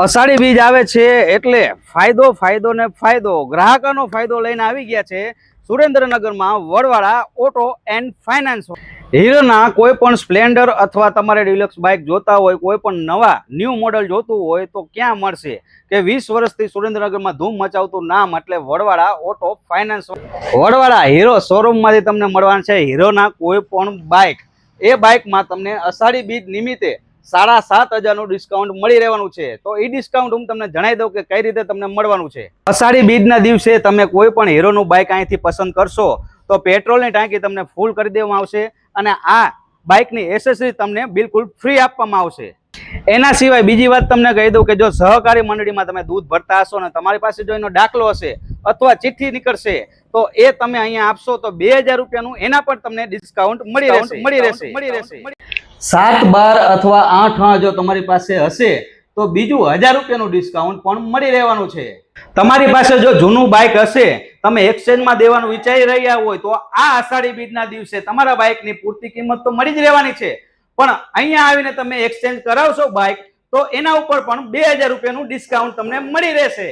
અષાઢી બીજ આવે છે એટલે ફાયદો ફાયદો ને ફાયદો ગ્રાહકોનો ફાયદો લઈને આવી ગયા છે સુરેન્દ્રનગરમાં વડવાળા ઓટો એન્ડ ફાઇનાન્સ। હીરોના કોઈ પણ સ્પ્લેન્ડર અથવા તમારે ડિલક્સ બાઇક જોતા હોય, કોઈ પણ નવા ન્યૂ મોડલ જોતું હોય તો ક્યાં મળશે કે 20 વર્ષથી સુરેન્દ્રનગરમાં ધૂમ મચાવતું નામ એટલે Vadvala auto finance. Vadvala Hero શોરૂમમાંથી તમને મળવાનું છે હીરોના કોઈ પણ બાઇક। એ બાઇકમાં તમને અષાઢી બીજ નિમિત્તે 7,500 ડિસ્કાઉન્ટ મળી રહેવાનું છે। તો એ ડિસ્કાઉન્ટ હું તમને જણાવી દઉં કે કઈ રીતે તમને મળવાનું છે। અષાઢી બીજના દિવસે તમે કોઈ પણ હીરોનું બાઇક અહીંથી પસંદ કરશો તો પેટ્રોલની ટાંકી તમને ફૂલ કરી દેવામાં આવશે અને આ બાઇકની એસેસરી તમને બિલકુલ ફ્રી આપવામાં આવશે। એના સિવાય બીજી વાત તમને કહી દઉં કે જો સહકારી મંડળીમાં તમે દૂધ ભરતા હશો ને તમારી પાસે જો એનો દાખલો હશે અથવા ચિઠ્ઠી નીકળશે તો એ તમે અહીંયા આપશો તો 2,000 રૂપિયાનું એના પર તમને ડિસ્કાઉન્ટ મળી રહેશે। 7-12 અથવા 8 જો તમારી પાસે હશે તો બીજું 1,000 રૂપિયાનું ડિસ્કાઉન્ટ પણ મળી રહેવાનું છે। તમારી પાસે જો જૂનું બાઇક હશે, તમે એક્સચેન્જમાં દેવાનું વિચારી રહ્યા હોય તો આ અષાઢી બીજના દિવસે તમારા બાઇકની પૂરતી કિંમત તો મળી જ રહેવાની છે, પણ અહીંયા આવીને તમે એક્સચેન્જ કરાવશો બાઇક તો એના ઉપર પણ 2,000 રૂપિયાનું ડિસ્કાઉન્ટ તમને મળી રહેશે।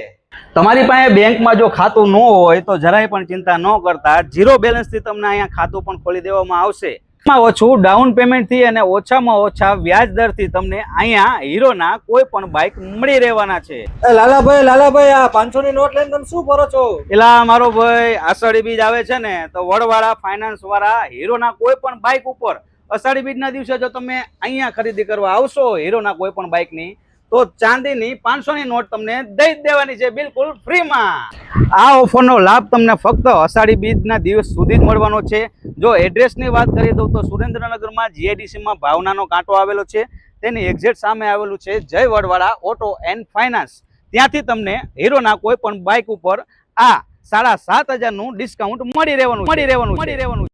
તમારી પાસે બેંકમાં જો ખાતું ન હોય તો જરાય પણ ચિંતા ન કરતા, 0 બેલેન્સથી તમને અહીંયા ખાતું પણ ખોલી દેવામાં આવશે। ઓછું ડાઉન પેમેન્ટ થી અને ઓછામાં ઓછા વ્યાજ દરથી તમને અહીંયા હીરોના કોઈ પણ બાઇક મળી રહેવાના છે। લાલાભાઈ આ 500 ની નોટ લઈને તમે શું કરો છો? એલા મારો ભાઈ, અષાઢી બીજ આવે છે ને તો વડવાળા ફાઇનાન્સ વાળા હીરોના કોઈ પણ બાઇક ઉપર અષાઢી બીજના દિવસે જો તમે અહીંયા ખરીદી કરવા આવશો હીરોના કોઈ પણ બાઇકની તો ચાંદીની 500 ની નોટ તમને દઈ દેવાની છે બિલકુલ ફ્રીમાં। આ ઓફરનો લાભ તમને ફક્ત અષાઢી બીજના દિવસ સુધી જ મળવાનો છે। જો એડ્રેસની વાત કરી દઉં તો સુરેન્દ્રનગરમાં જીઆઈડીસીમાં ભાવનાનો કાંટો આવેલો છે, તેની એક્ઝેક્ટ સામે આવેલું છે જય વડવાળા ઓટો એન્ડ ફાઇનાન્સ। ત્યાંથી તમને હીરોના કોઈ પણ બાઇક ઉપર આ 7,500 નું ડિસ્કાઉન્ટ મળી રહેવાનું।